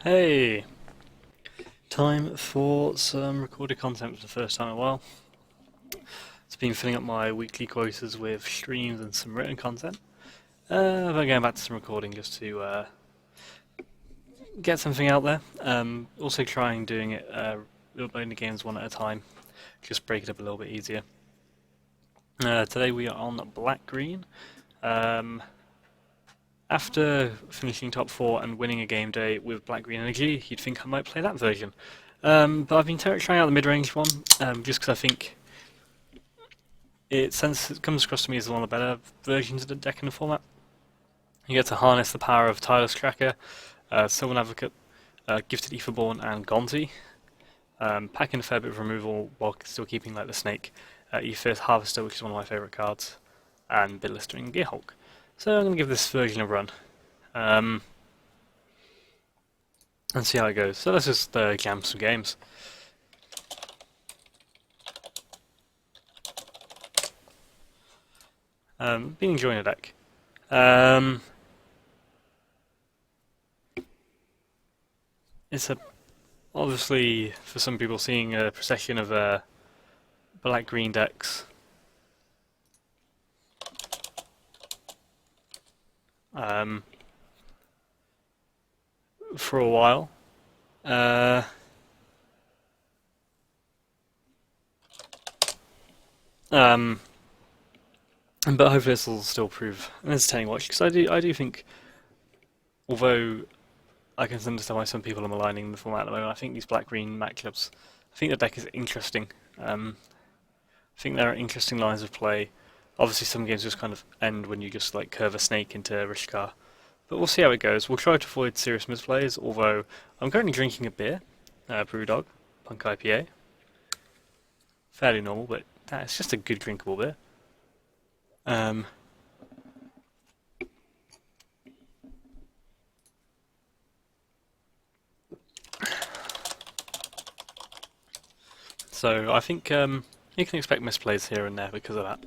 Hey, time for some recorded content for the first time in a while. It's been filling up my weekly quotas with streams and some written content. But going back to some recording just to get something out there. Also trying doing it, uploading the games one at a time, just break it up a little bit easier. Today we are on Black Green. After finishing top 4 and winning a game day with Black Green Energy, you'd think I might play that version. But I've been trying out the mid-range one, just because I think it comes across to me as one of the better versions of the deck in the format. You get to harness the power of Tireless Tracker, Sylvan Advocate, Gifted Etherborn, and Gonzi, packing a fair bit of removal while still keeping like the Snake, Aether's Harvester, which is one of my favourite cards, and Bidlister and Gearhulk. So I'm going to give this version a run, and see how it goes. So let's just jam some games. Been enjoying the deck. It's obviously for some people seeing a procession of black-green decks. For a while. But hopefully this will still prove an entertaining watch, because I do think, although I can understand why some people are maligning the format at the moment, I think these black-green matchups, I think the deck is interesting. I think there are interesting lines of play. Obviously some games just kind of end when you just like curve a snake into Rishkar. But we'll see how it goes. We'll try to avoid serious misplays, although I'm currently drinking a beer, Brewdog, Punk IPA. Fairly normal, but it's just a good drinkable beer. So I think you can expect misplays here and there because of that.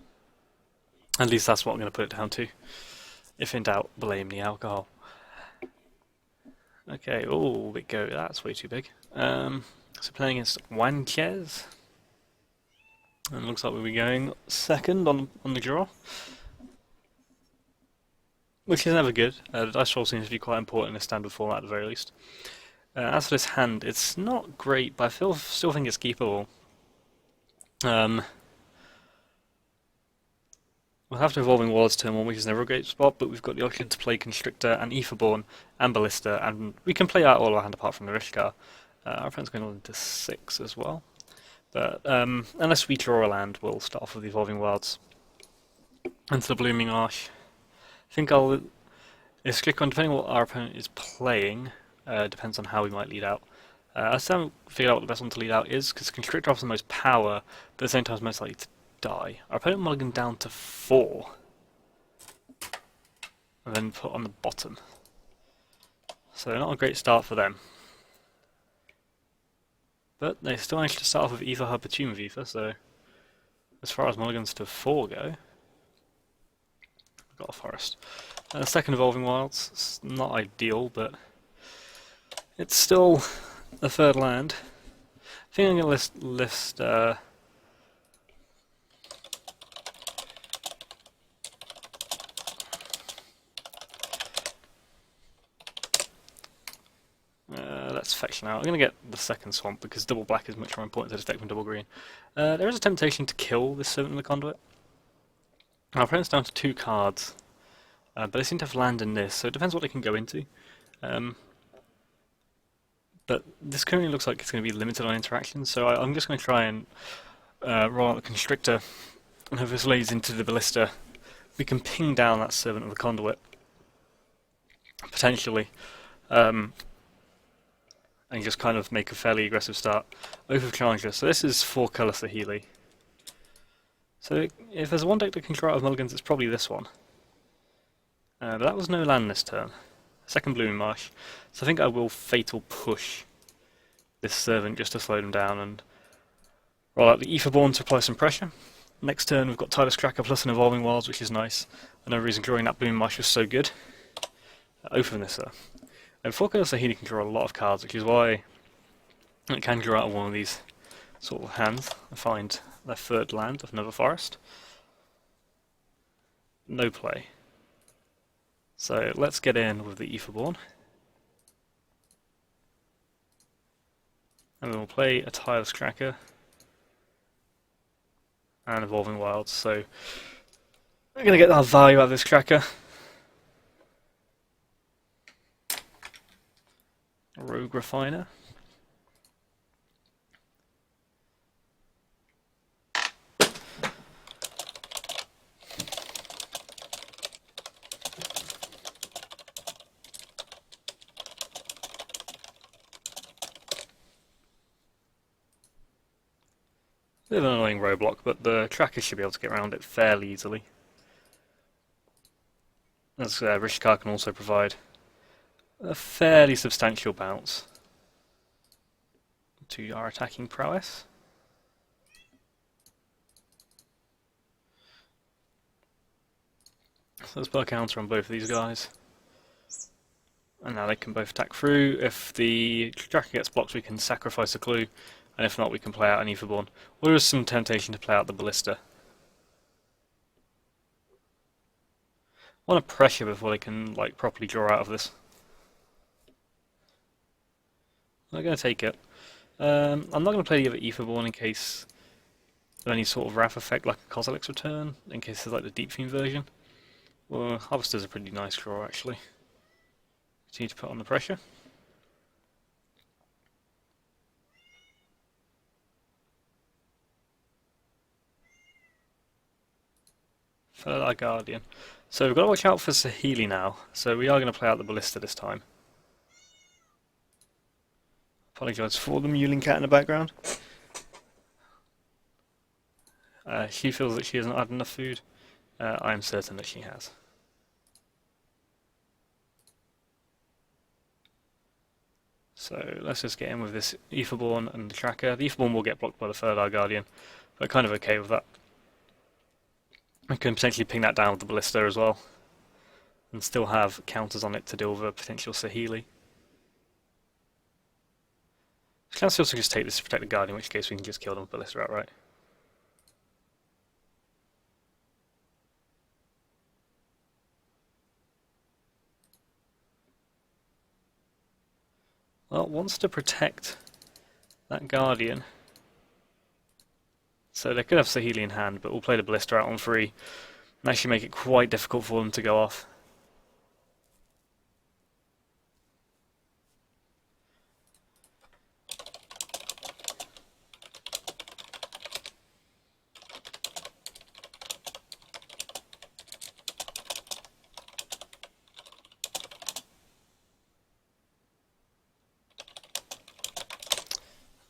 At least that's what I'm going to put it down to. If in doubt, blame the alcohol. Okay, oh, big go. That's way too big. So playing against Wanchez. And it looks like we'll be going second on the draw. Which is never good. The dice roll seems to be quite important in a standard format at the very least. As for this hand, it's not great, but I still think it's keepable. We'll have to Evolving Wards turn 1, which is never a great spot, but we've got the option to play Constrictor and Etherborn and Ballista, and we can play out all our hand apart from the Rishkar. Our opponent's going on into 6 as well. But unless we draw a land, we'll start off with the Evolving Wilds. Into the Blooming Marsh. I think it's click on, depending on what our opponent is playing, depends on how we might lead out. I still haven't figured out what the best one to lead out is, because Constrictor offers the most power, but at the same time is most likely to die. Our opponent mulliganed down to 4, and then put on the bottom. So not a great start for them. But they still managed to start off with Ether Hub Tomb of Ether, so as far as mulligans to 4 go, we've got a forest. Second Evolving Wilds, it's not ideal, but it's still a third land. I think I'm going to list let's fetch now. I'm going to get the second swamp because double black is much more important to this deck than double green. There is a temptation to kill this Servant of the Conduit. Our opponent's down to 2 cards, but they seem to have land in this, so it depends what they can go into. But this currently looks like it's going to be limited on interactions, so I'm just going to try and roll out the Constrictor, and if this lays into the Ballista, we can ping down that Servant of the Conduit, potentially, and just kind of make a fairly aggressive start. Oath of Challenger, so this is 4-colour Saheeli. So if there's one deck that can draw out of mulligans, it's probably this one. But that was no land this turn. Second Blooming Marsh. So I think I will Fatal Push this Servant just to slow them down and roll out the Etherborn to apply some pressure. Next turn we've got Tireless Tracker plus an Evolving Wilds, which is nice. Another reason drawing that Blooming Marsh was so good. Oath of Nissa. And 4-color Saheeli can draw a lot of cards, which is why it can draw out of one of these sort of hands and find their third land of Nether Forest. No play. So let's get in with the Aetherborn. And then we'll play a Tireless Tracker and Evolving Wilds. So we're going to get our value out of this tracker. Rogue Refiner. Bit of an annoying roadblock, but the tracker should be able to get around it fairly easily. As Rishkar can also provide a fairly substantial bounce to our attacking prowess. So let's put a counter on both of these guys. And now they can both attack through. If the tracker gets blocked, we can sacrifice a clue, and if not, we can play out an Aetherborn. Or there is some temptation to play out the Ballista. I want to pressure before they can properly draw out of this. I'm going to take it. I'm not going to play the other Aetherborn in case of any sort of Wrath effect like a Kozilek's Return, in case there's the Deep Theme version. Well, Harvester's a pretty nice draw actually. Continue to put on the pressure. Third Guardian. So we've got to watch out for Saheeli now. So we are going to play out the Ballista this time. Apologise for the mewling cat in the background. She feels that she hasn't had enough food. I am certain that she has. So let's just get in with this Aetherborn and the tracker. The Aetherborn will get blocked by the Third Eye Guardian, but kind of okay with that. I can potentially ping that down with the Ballista as well, and still have counters on it to deal with a potential Saheeli. I can also just take this to protect the Guardian, in which case we can just kill them with Ballista outright. Well, it wants to protect that Guardian. So they could have Saheeli in hand, but we'll play the Ballista out on 3 and actually make it quite difficult for them to go off.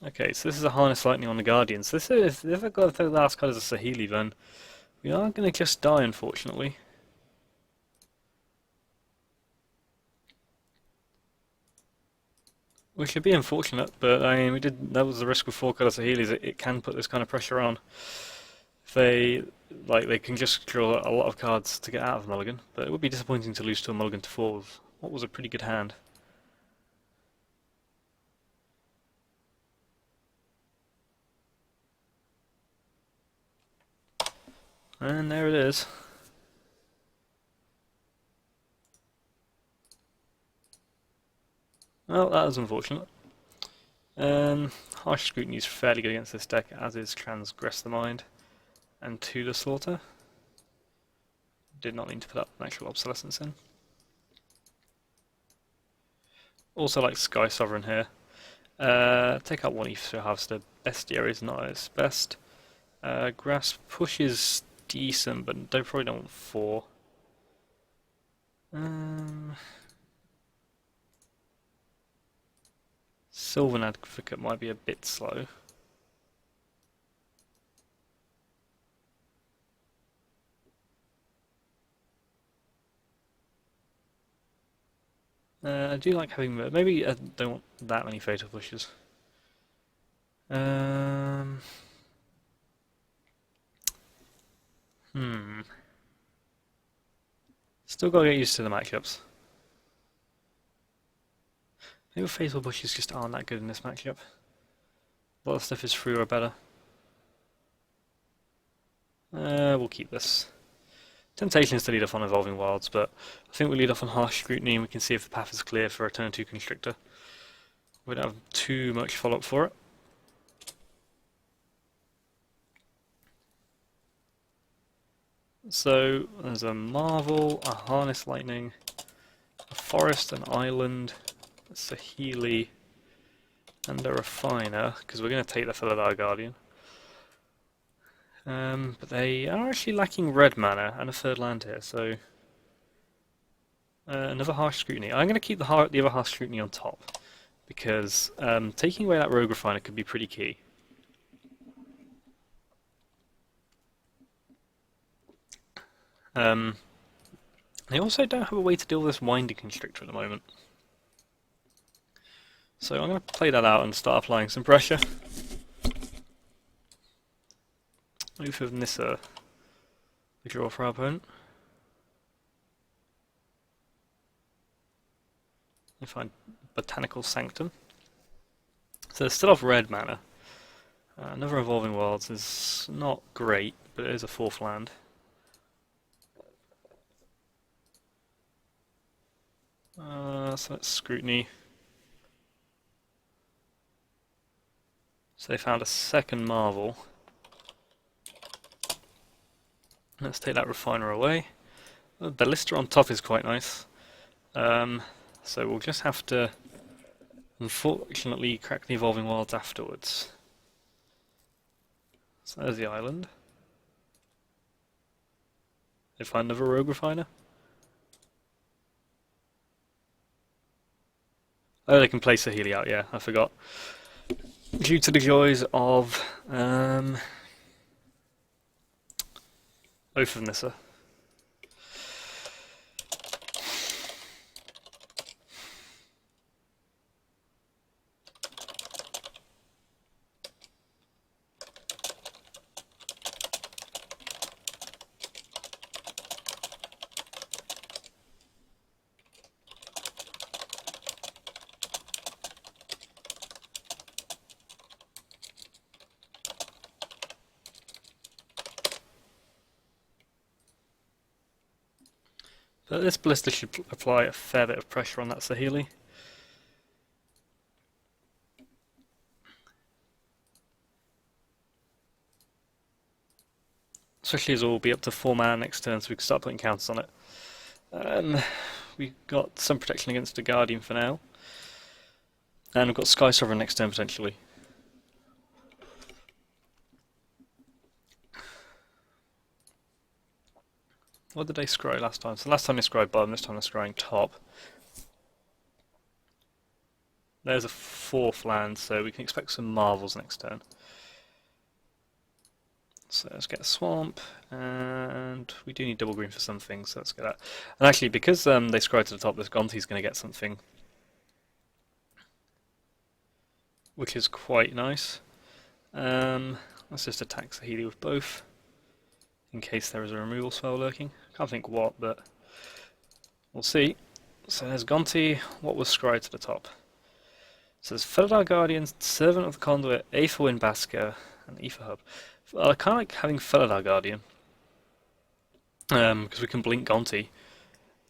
Okay, so this is a Harness Lightning on the Guardian. So this is, if I've got the last card as a Saheeli, then we are going to just die, unfortunately. Which would be unfortunate, but I mean, that was the risk with 4-color Saheelis. It can put this kind of pressure on. If they can just draw a lot of cards to get out of Mulligan, but it would be disappointing to lose to a Mulligan to 4 with what was a pretty good hand. And there it is. Well, that was unfortunate. Harsh Scrutiny is fairly good against this deck, as is Transgress the Mind and To the Slaughter. Did not need to put up Natural Obsolescence in. Also like Sky Sovereign here. Take out one Ether Harvester. Bestiary is not its best. Grasp Push is decent, but probably don't want 4. Sylvan Advocate might be a bit slow. I do like having, maybe I don't want that many Fatal Pushes. Still gotta get used to the matchups. Maybe Phasal Bushes just aren't that good in this matchup. A lot of stuff is free or better. We'll keep this. Temptation is to lead off on Evolving Wilds, but I think we'll lead off on Harsh Scrutiny and we can see if the path is clear for a turn 2 Constrictor. We don't have too much follow-up for it. So there's a Marvel, a Harness Lightning, a Forest, an Island, a Saheeli, and a Refiner, because we're going to take the Felidar Guardian. But they are actually lacking red mana and a third land here, so another Harsh Scrutiny. I'm going to keep the other Harsh Scrutiny on top, because taking away that Rogue Refiner could be pretty key. They also don't have a way to deal with this Winding Constrictor at the moment. So I'm going to play that out and start applying some pressure. Move with Nissa, the draw for our opponent. We find Botanical Sanctum. So it's still off red mana. Another Evolving Wilds is not great, but it is a 4th land. So that's Scrutiny. So they found a second Marvel. Let's take that Refiner away. The Ballista on top is quite nice. So we'll just have to, unfortunately, crack the Evolving Wilds afterwards. So there's the island. They find another Rogue Refiner. Oh, they can play Saheeli out, yeah, I forgot. Due to the joys of Oath of Nissa. But this Ballista should apply a fair bit of pressure on that Saheeli. Especially as it will be up to 4 mana next turn, so we can start putting counters on it. We've got some protection against the Guardian for now. And we've got Sky Sovereign next turn potentially. What did they scry last time? So last time they scried bottom, this time they're scrying top. There's a 4th land, so we can expect some Marvels next turn. So let's get a Swamp, and we do need double green for something, so let's get that. And actually, because they scry to the top, this Gonti's going to get something, which is quite nice. Let's just attack Saheeli with both, in case there is a removal spell lurking. Can't think what, but we'll see. So there's Gonti. What was scryed to the top? So there's Felidar Guardian, Servant of the Conduit, Aether Windbasker, and Aether Hub. I kind of like having Felidar Guardian, because we can blink Gonti.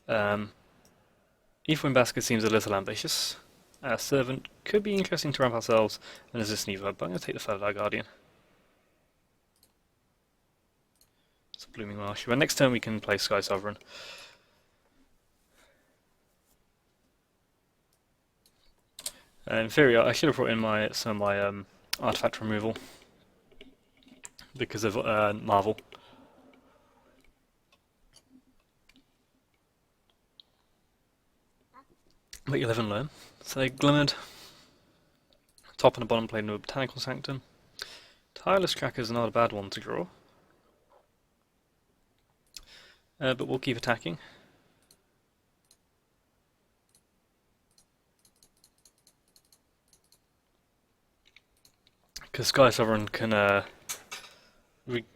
Aether Windbasker seems a little ambitious. Servant could be interesting to ramp ourselves, and there's this Aether Hub, but I'm going to take the Felidar Guardian. It's a Blooming Marsh. But next turn we can play Sky Sovereign. In theory, I should have brought in some of my artifact removal because of Marvel. But you live and learn. So they Glimmered. Top and the bottom played into a Botanical Sanctum. Tireless Tracker is not a bad one to draw. But we'll keep attacking. Because Sky Sovereign can,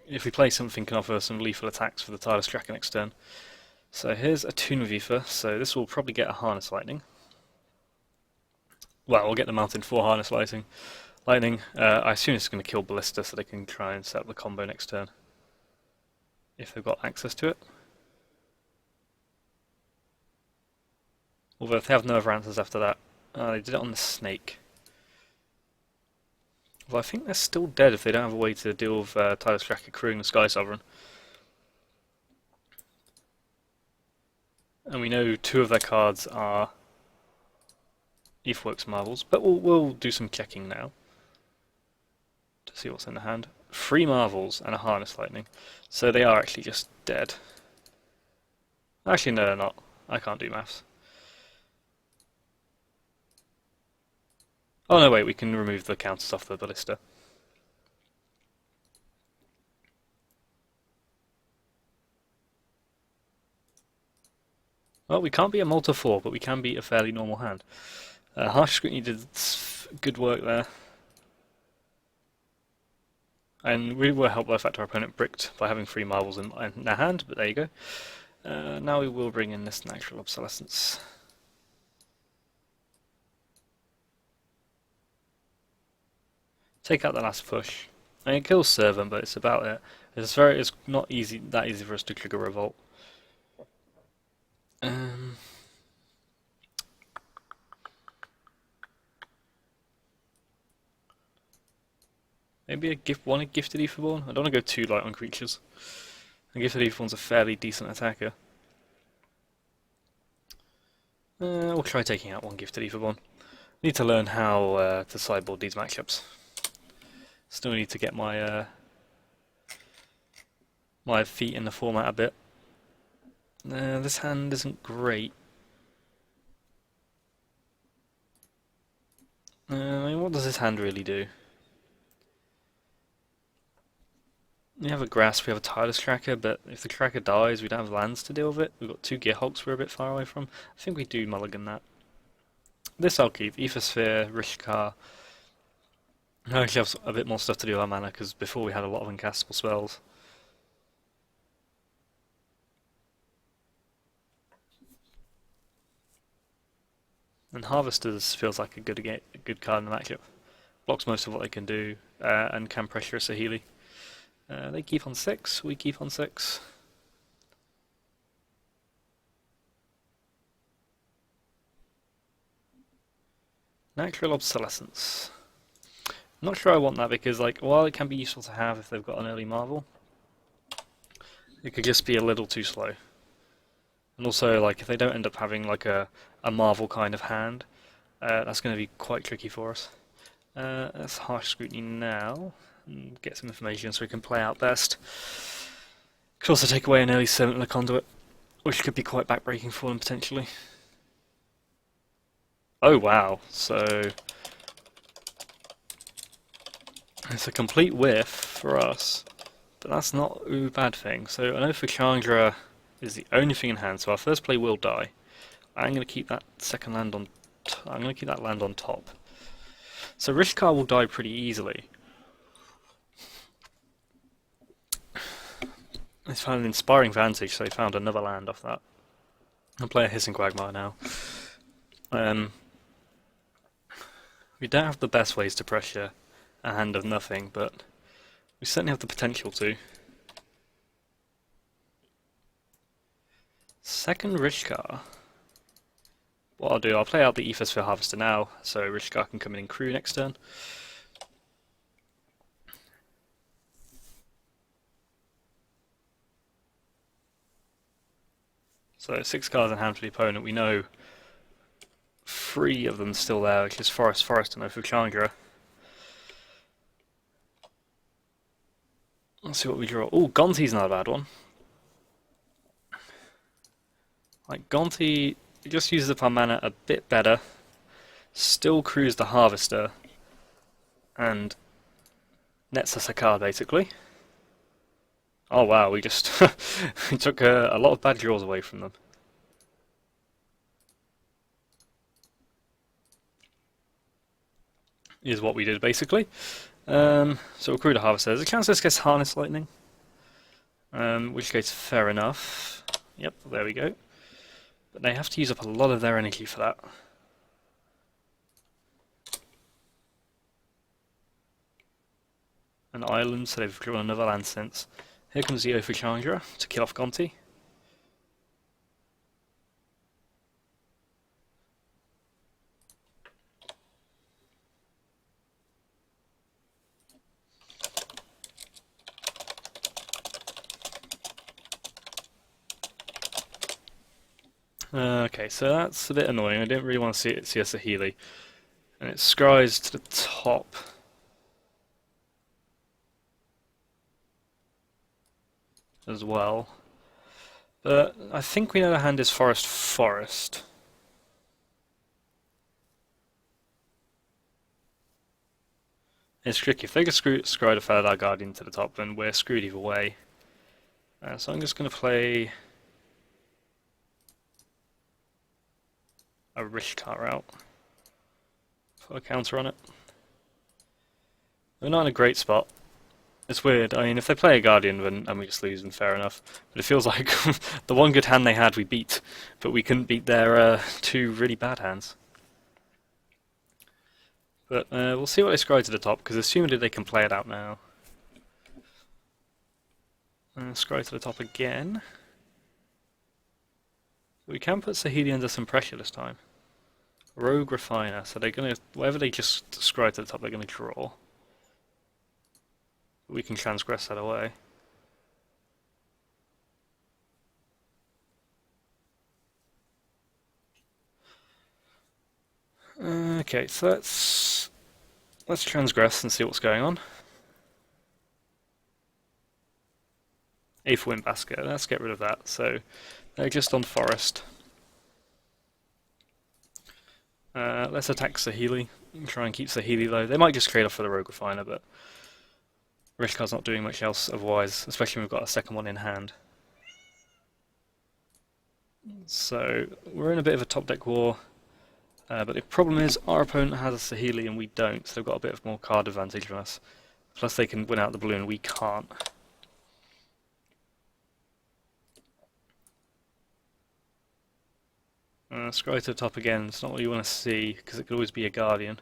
if we play something, can offer some lethal attacks for the Tireless Tracker next turn. So here's a Toon of Aether, so this will probably get a Harness Lightning. Well, we'll get the Mountain 4 Harness Lightning. I assume it's going to kill Ballista so they can try and set up the combo next turn. If they've got access to it. Although if they have no other answers after that, they did it on the Snake. Well, I think they're still dead if they don't have a way to deal with Tyler Stracker crewing the Sky Sovereign. And we know two of their cards are Aetherworks Marvels, but we'll do some checking now to see what's in the hand. 3 Marvels and a Harness Lightning, so they are actually just dead. Actually, no, they're not. I can't do maths. Oh no, wait, we can remove the counters off the Ballista. Well, we can't beat a Malta 4, but we can beat a fairly normal hand. Harsh Scrutiny did good work there. And we were helped by the fact our opponent bricked by having 3 marbles in their hand, but there you go. Now we will bring in this Natural Obsolescence. Take out the last push. I mean, it kills Servant, but it's about it. It's not that easy for us to trigger Revolt. Maybe one a Gifted Aetherborn? I don't want to go too light on creatures. A Gifted Aetherborn's a fairly decent attacker. We'll try taking out one Gifted Aetherborn. Need to learn how to sideboard these matchups. Still need to get my my feet in the format a bit. This hand isn't great. I mean, what does this hand really do? We have a Grasp, we have a Tireless Tracker, but if the Tracker dies, we don't have lands to deal with it. We've got 2 Gearhulks we're a bit far away from. I think we do mulligan that. This I'll keep. Ethersphere, Rishkar. I actually have a bit more stuff to do with our mana, because before we had a lot of uncastable spells. And Harvesters feels like a good card in the matchup. Blocks most of what they can do, and can pressure a Saheeli. They keep on 6, we keep on 6. Natural Obsolescence. I'm not sure I want that because, like, while it can be useful to have if they've got an early Marvel, it could just be a little too slow. And also, like, if they don't end up having, like, a Marvel kind of hand, that's going to be quite tricky for us. Let's Harsh Scrutiny now, and get some information so we can play out best. Could also take away an early Servant and a Conduit, which could be quite backbreaking for them, potentially. Oh, wow, so it's a complete whiff for us, but that's not a bad thing. So I know for Chandra is the only thing in hand, so our first play will die. I'm going to keep that second land on. I'm going to keep that land on top. So Rishkar will die pretty easily. He's found an Inspiring Vantage, so he found another land off that. I'll play a Hissing Quagmire now. We don't have the best ways to pressure a hand of nothing, but we certainly have the potential to. Second Rishkar. What I'll do, I'll play out the Aethersphere Harvester now, so Rishkar can come in and crew next turn. So 6 cards in hand for the opponent. We know 3 of them still there, which is Forest, and Oath of Chandra. Let's see what we draw. Oh, Gonti's not a bad one. Like, Gonti just uses up our mana a bit better, still crews the Harvester, and nets us a card, basically. Oh wow, we just we took a lot of bad draws away from them. Is what we did, basically. So we'll crew the Harvester. There's a chance this gets Harness Lightning, which case fair enough. Yep, there we go. But they have to use up a lot of their energy for that. an island, so they've drawn another land since. Here comes the Ophir Challenger to kill off Gonti. Okay, so that's a bit annoying. I didn't really want to see a Saheeli. And it scries to the top. As well. But I think we know the hand is Forest Forest. It's tricky. If they could scry the Faladar Guardian to the top, then we're screwed either way. So I'm just going to play a Rishkar route. Put a counter on it. We're not in a great spot. It's weird. I mean, if they play a Guardian and we just lose, then fair enough. But it feels like the one good hand they had we beat, but we couldn't beat their two really bad hands. But we'll see what they scry to the top, because assumedly they can play it out now. Scry to the top again. We can put Saheeli under some pressure this time. Rogue Refiner, so they're gonna, whatever they just scry to the top, they're gonna draw. We can transgress that away. Okay, so let's transgress and see what's going on. Eighth Wind Basket, let's get rid of that. So they're just on forest. Let's attack Saheeli and try and keep Saheeli low. They might just trade off for the Rogue Refiner, but Rishkar's not doing much else otherwise, especially when we've got a second one in hand. So we're in a bit of a top deck war, but the problem is our opponent has a Saheeli and we don't, so they've got a bit of more card advantage from us. Plus they can win out the blue and we can't. Scry to the top again, it's not what you want to see, because it could always be a Guardian.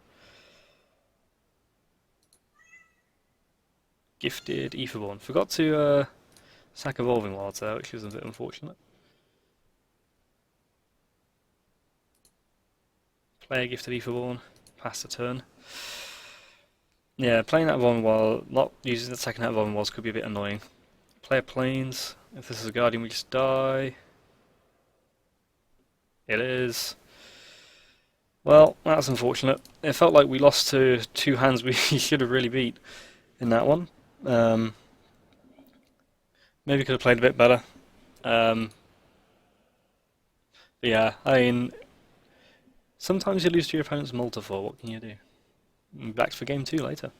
Gifted Aetherborn. Forgot to sack Evolving Wilds there, which is a bit unfortunate. Play a Gifted Aetherborn, pass the turn. Yeah, playing that Evolving Wild, not using the second Evolving Wilds could be a bit annoying. Play a Plains, if this is a Guardian we just die. It is. Well, that's unfortunate. It felt like we lost to two hands we should have really beat in that one. Maybe could have played a bit better. But yeah, I mean, sometimes you lose to your opponent's multiple. What can you do? Back for game 2 later.